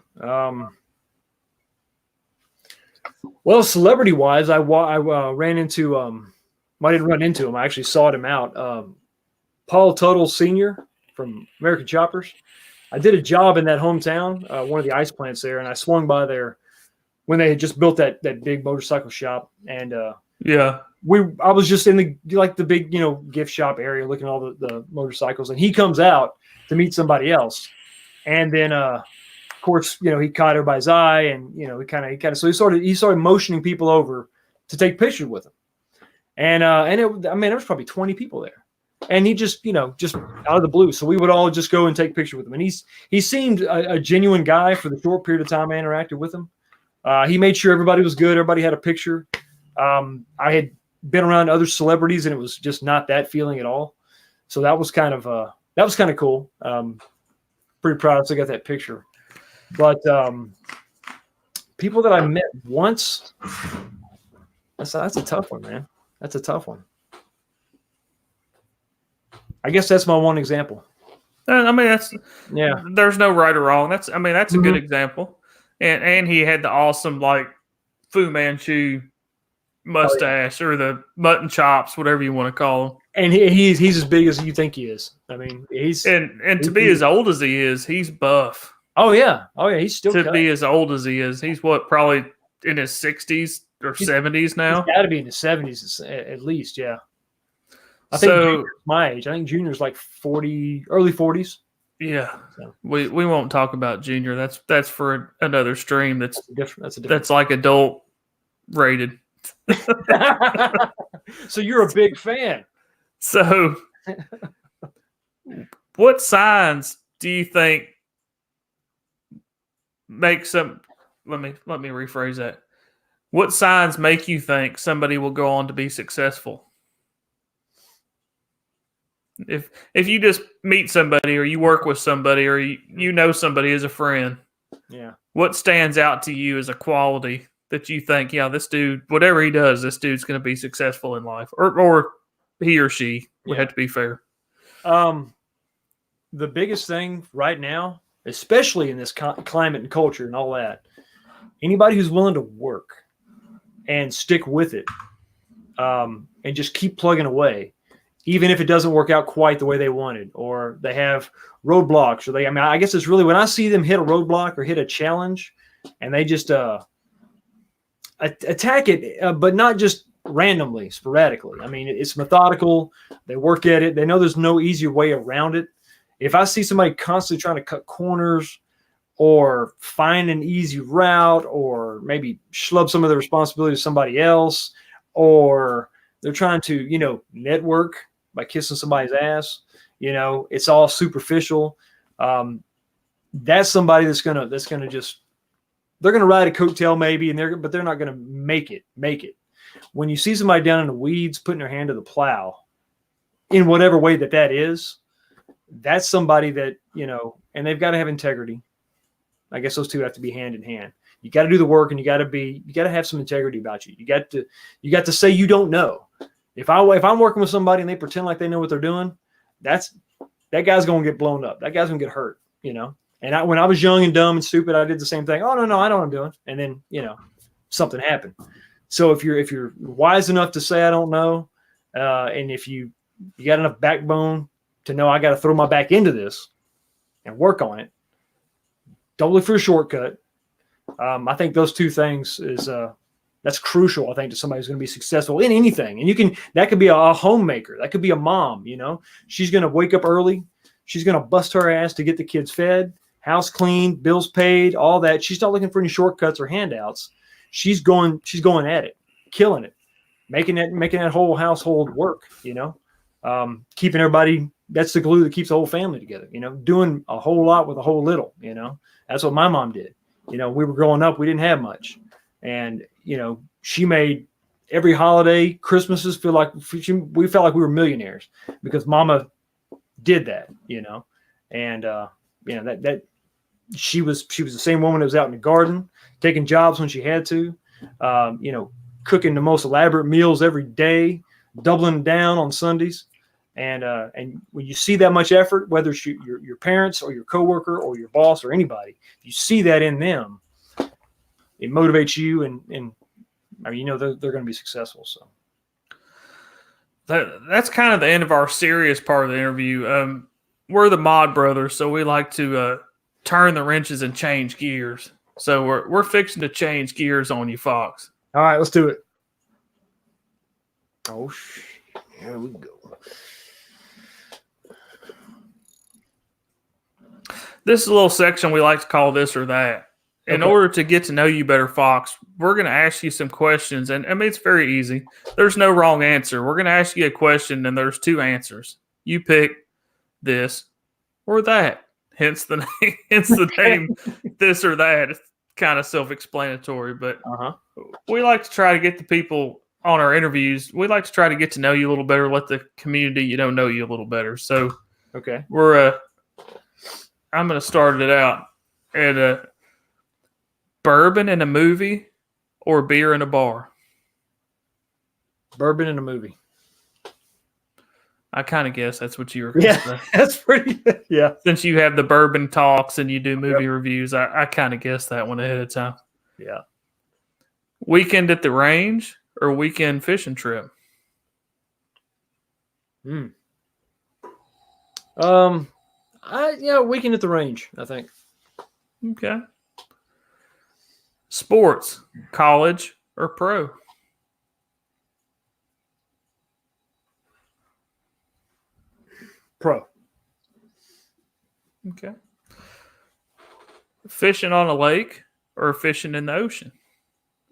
Well, celebrity-wise, I ran into I didn't run into him. I actually sought him out. Paul Tuttle Sr. from American Choppers. I did a job in that hometown, one of the ice plants there, and I swung by there when they had just built that big motorcycle shop. And yeah, I was just in the big gift shop area looking at all the motorcycles, and he comes out to meet somebody else, and then of course he caught everybody's eye, and he kind of so he started motioning people over to take pictures with him, and there was probably 20 people there. And he just out of the blue. So we would all just go and take pictures with him. And he seemed a genuine guy for the short period of time I interacted with him. He made sure everybody was good. Everybody had a picture. I had been around other celebrities, and it was just not that feeling at all. So that was kind of cool. Pretty proud I still got that picture. But people that I met once, that's a tough one, man. That's a tough one. I guess that's my one example. There's no right or wrong. That's a good example. And he had the awesome Fu Manchu mustache or the mutton chops, whatever you want to call him. And he's as big as you think he is. He's to be as old as he is, he's buff. Oh yeah, he's still to be as old as he is. He's probably in his 60s or 70s now. He's got to be in his 70s at least, yeah. I think Junior's my age. I think Junior's like 40, early 40s. Yeah, so. we won't talk about Junior. That's for another stream. That's different. That's like adult rated. So you're a big fan. So, what signs do you think make some? Let me rephrase that. What signs make you think somebody will go on to be successful? If you just meet somebody or you work with somebody or you know somebody as a friend, yeah, what stands out to you as a quality that you think, this dude, whatever he does, this dude's going to be successful in life, or he or she would have to be fair. The biggest thing right now, especially in this climate and culture and all that, anybody who's willing to work and stick with it, and just keep plugging away. Even if it doesn't work out quite the way they wanted, or they have roadblocks, or I guess it's really when I see them hit a roadblock or hit a challenge and they just attack it, but not just randomly, sporadically. It's methodical. They work at it. They know there's no easy way around it. If I see somebody constantly trying to cut corners or find an easy route, or maybe schlub some of the responsibility to somebody else, or they're trying to, network by kissing somebody's ass, it's all superficial. That's somebody that's gonna just, they're gonna ride a coattail maybe, but they're not gonna make it. When you see somebody down in the weeds putting their hand to the plow, in whatever way that is, that's somebody that, and they've got to have integrity. I guess those two have to be hand in hand. You got to do the work, and you got to have some integrity about you. You got to say you don't know. If I'm working with somebody and they pretend like they know what they're doing, that guy's going to get blown up. That guy's going to get hurt, And when I was young and dumb and stupid, I did the same thing. Oh no, I know what I'm doing. And then something happened. So if you're wise enough to say I don't know, and if you got enough backbone to know I got to throw my back into this and work on it, don't look for a shortcut. I think those two things that's crucial. I think to somebody who's going to be successful in anything. And that could be a homemaker, that could be a mom. She's going to wake up early, she's going to bust her ass to get the kids fed, house cleaned, bills paid, all that. She's not looking for any shortcuts or handouts. She's going at it, killing it, making that whole household work. Keeping everybody. That's the glue that keeps the whole family together. Doing a whole lot with a whole little. That's what my mom did. We were growing up, we didn't have much, and she made every holiday, Christmases feel like we felt like we were millionaires because Mama did that. And that she was the same woman that was out in the garden, taking jobs when she had to, cooking the most elaborate meals every day, doubling down on Sundays. And when you see that much effort, whether it's your parents or your coworker or your boss or anybody, you see that in them, it motivates you, and they're going to be successful. So that's kind of the end of our serious part of the interview. We're the Mod Brothers, so we like to turn the wrenches and change gears. So we're fixing to change gears on you, Fox. All right, let's do it. Oh shit! Here we go. This is a little section we like to call This or That. In order to get to know you better, Fox, we're going to ask you some questions. And it's very easy. There's no wrong answer. We're going to ask you a question, and there's two answers. You pick this or that. Hence the name. Name, This or That. It's kind of self-explanatory, but we like to try to get the people on our interviews. We like to try to get to know you a little better, let the community know you a little better. So I'm going to start it out at bourbon in a movie or beer in a bar. Bourbon in a movie. I kind of guess that's what you were going to say. That's pretty good. Yeah. Since you have the bourbon talks and you do movie reviews, I kind of guessed that one ahead of time. Yeah. Weekend at the range or weekend fishing trip? Weekend at the range, I think. Okay. Sports, college or pro? Pro. Okay. Fishing on a lake or fishing in the ocean?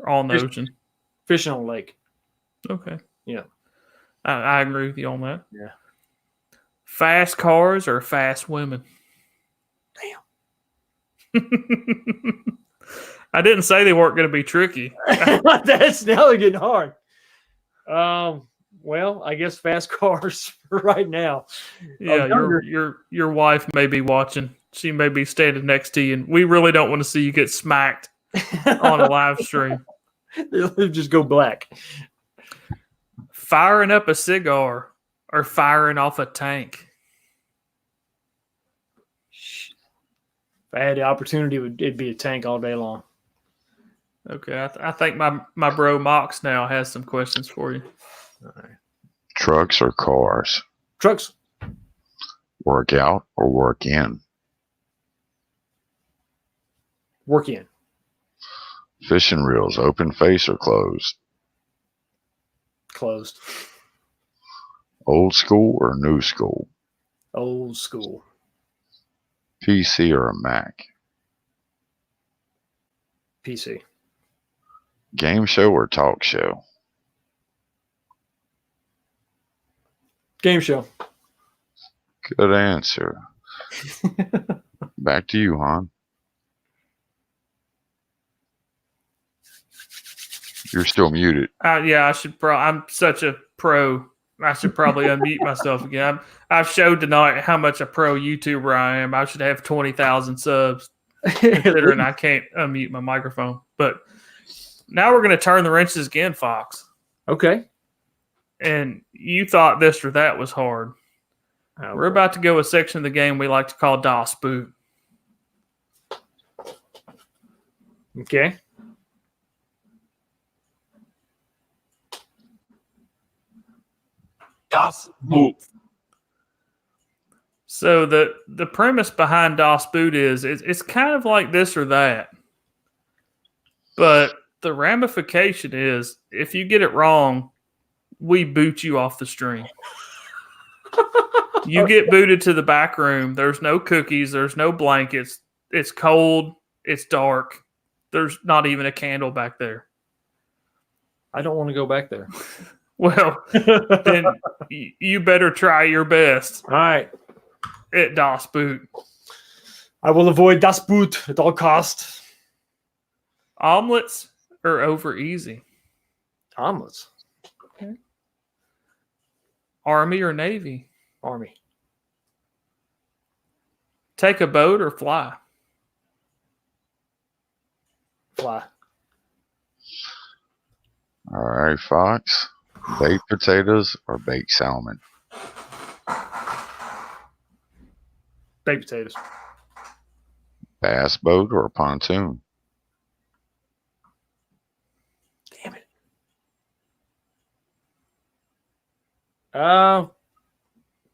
On the ocean. Fishing on a lake. Okay. Yeah. I agree with you on that. Yeah. Fast cars or fast women? Damn. I didn't say they weren't going to be tricky. That's now they're getting hard. Well, I guess fast cars for right now. Yeah, your wife may be watching. She may be standing next to you, and we really don't want to see you get smacked on a live stream. They'll just go black. Firing up a cigar or firing off a tank? If I had the opportunity, it'd be a tank all day long. Okay, I think my bro Mox now has some questions for you. All right. Trucks or cars? Trucks. Work out or work in? Work in. Fishing reels, open face or closed? Closed. Old school or new school? Old school. PC or a Mac? PC. Game show or talk show? Game show. Good answer. Back to you, Han. You're still muted. Yeah, I should. I'm such a pro. I should probably unmute myself again. I've showed tonight how much a pro YouTuber I am. I should have 20,000 subs, considering I can't unmute my microphone. But now we're going to turn the wrenches again, Fox. Okay. And you thought this or that was hard. We're about to go a section of the game we like to call Das Boot. Okay. Das Boot. So the premise behind Das Boot is it's kind of like this or that. But the ramification is if you get it wrong, we boot you off the stream. You get booted to the back room. There's no cookies. There's no blankets. It's cold. It's dark. There's not even a candle back there. I don't want to go back there. Well, then you better try your best. All right. At Das Boot. I will avoid Das Boot at all costs. Omelets or over easy? Omelets. Okay. Army or Navy? Army. Take a boat or fly? Fly. All right, Fox. Baked potatoes or baked salmon? Baked potatoes. Bass boat or pontoon? Damn it.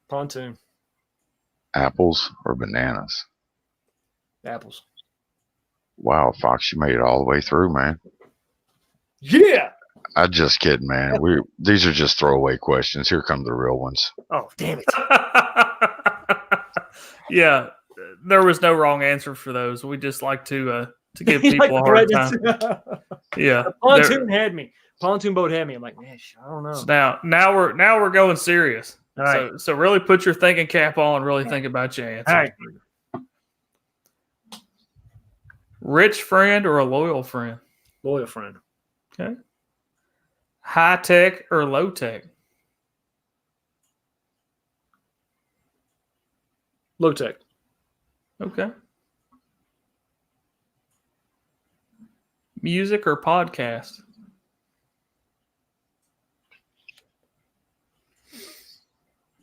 Pontoon. Apples or bananas? Apples. Wow, Fox, you made it all the way through, man. Yeah. I'm just kidding, man. These are just throwaway questions. Here come the real ones. Oh, damn it. Yeah, there was no wrong answer for those. We just like to give You people like a hard credits. time. Yeah, Pontoon had me. Pontoon boat had me. I'm like, man, I don't know. So now we're going serious. All right. So really put your thinking cap on and really think about your answer. All right. Rich friend or a loyal friend? Loyal friend. Okay. High tech or low tech? Low tech. Okay. Music or podcast?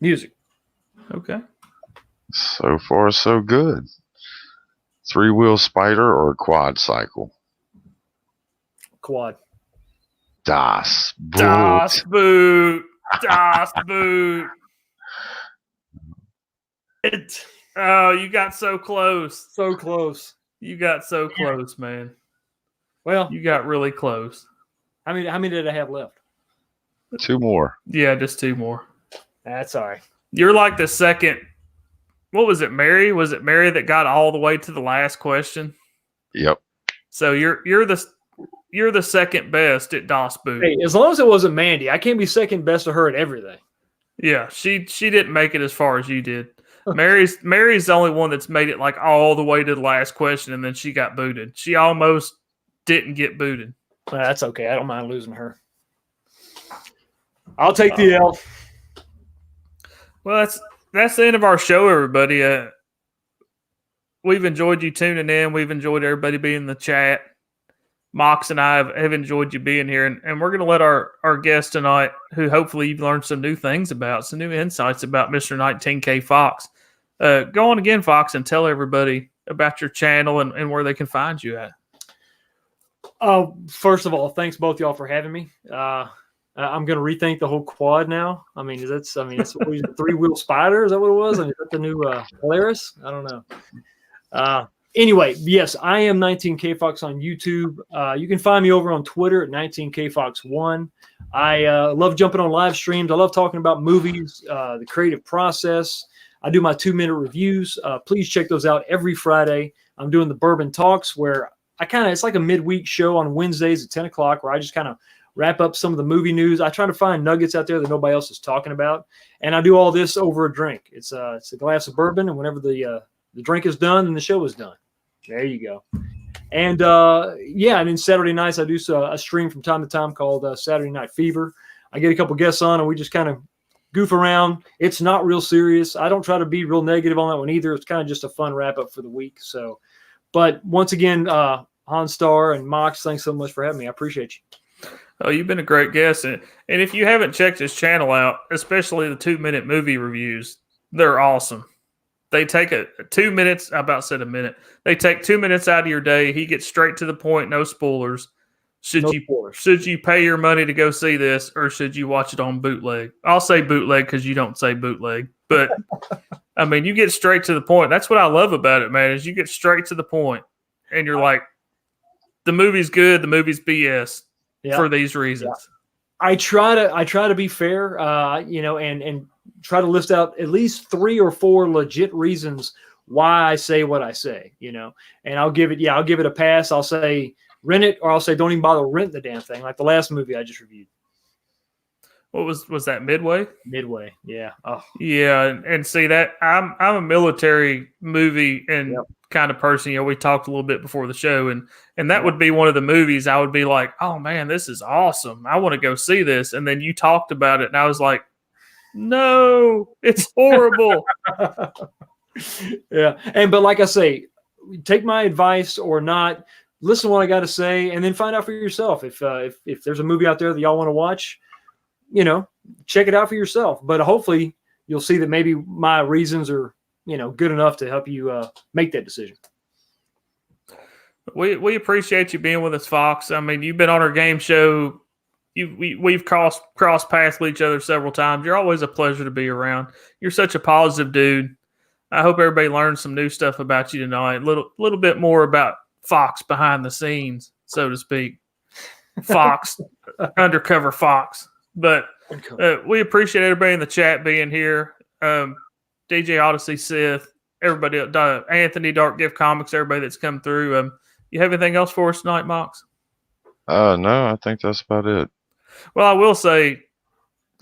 Music. Okay. So far, so good. Three-wheel spider or quad cycle? Quad. Das Boot. Das Boot. Das Boot. Oh, you got so close. So close. You got so close, man. Well, You got really close. how many did I have left? 2 more. Yeah, just 2 more. That's all right. You're like the second. What was it, Mary? Was it Mary that got all the way to the last question? Yep. So you're the second best at Das Boot. Hey, as long as it wasn't Mandy, I can't be second best to her at everything. Yeah, she didn't make it as far as you did. Mary's the only one that's made it like all the way to the last question, and then she got booted. She almost didn't get booted. Well, that's okay. I don't mind losing her. I'll take the L. Well, that's the end of our show, everybody. We've enjoyed you tuning in. We've enjoyed everybody being in the chat. Mox and I have enjoyed you being here, and we're going to let our guest tonight, who hopefully you've learned some new things about, some new insights about Mr. 19K Fox. Go on again, Fox, and tell everybody about your channel and where they can find you at. First of all, thanks both y'all for having me. I'm going to rethink the whole quad now. It's a 3-wheel spider. Is that what it was? Is that the new Polaris? I don't know. Anyway, yes, I am 19K Fox on YouTube. You can find me over on Twitter at 19K Fox 1. I love jumping on live streams. I love talking about movies, the creative process. I do my 2-minute reviews. Please check those out every Friday. I'm doing the Bourbon Talks where it's like a midweek show on Wednesdays at 10 o'clock where I just kind of wrap up some of the movie news. I try to find nuggets out there that nobody else is talking about. And I do all this over a drink. It's a glass of bourbon, and whenever the drink is done, then the show is done. There you go. And and then Saturday nights I do a stream from time to time called Saturday Night Fever. I get a couple guests on and we just kind of goof around. It's not real serious. I don't try to be real negative on that one either. It's kind of just a fun wrap up for the week. So, but once again, Hans Star and Mox, thanks so much for having me. I appreciate you. Oh, you've been a great guest. And if you haven't checked his channel out, especially the 2-minute movie reviews, they're awesome. They take 2 minutes. I about said a minute. They take 2 minutes out of your day. He gets straight to the point. No spoilers. Should you pay your money to go see this, or should you watch it on bootleg? I'll say bootleg because you don't say bootleg. But I mean, you get straight to the point. That's what I love about it, man. Is you get straight to the point, and you're like, the movie's good. The movie's BS for these reasons. Yeah. I try to be fair, and try to list out at least 3 or 4 legit reasons why I say what I say, and I'll give it a pass. I'll say rent it, or I'll say don't even bother renting the damn thing. Like the last movie I just reviewed. What was that, Midway? Midway, yeah. Oh. Yeah, and see that I'm a military movie and kind of person. We talked a little bit before the show, and that would be one of the movies I would be like, oh man, this is awesome. I want to go see this. And then you talked about it, and I was like, no, it's horrible. Yeah, but like I say, take my advice or not. Listen to what I got to say, and then find out for yourself if there's a movie out there that y'all want to watch. Check it out for yourself. But hopefully you'll see that maybe my reasons are, good enough to help you make that decision. We appreciate you being with us, Fox. I mean, you've been on our game show. We've crossed paths with each other several times. You're always a pleasure to be around. You're such a positive dude. I hope everybody learned some new stuff about you tonight. A little bit more about Fox behind the scenes, so to speak. Fox, undercover Fox. But we appreciate everybody in the chat being here. DJ Odyssey, Sith, everybody, Anthony, Dark Gift Comics, everybody that's come through. You have anything else for us tonight, Mox? No, I think that's about it. Well, I will say,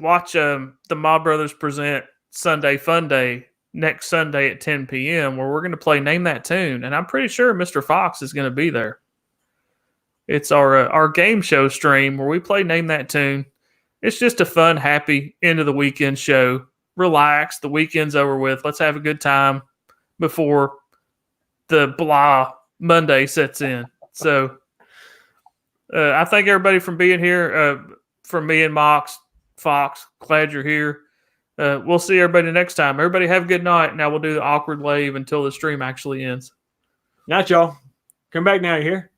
watch the Mob Brothers present Sunday Fun Day next Sunday at 10 p.m. where we're going to play Name That Tune, and I'm pretty sure Mr. Fox is going to be there. It's our game show stream where we play Name That Tune. It's just a fun, happy end of the weekend show. Relax. The weekend's over with. Let's have a good time before the blah Monday sets in. So I thank everybody for being here. From me and Mox, Fox, glad you're here. We'll see everybody next time. Everybody have a good night. Now we'll do the awkward wave until the stream actually ends. Night, y'all. Come back now, you hear?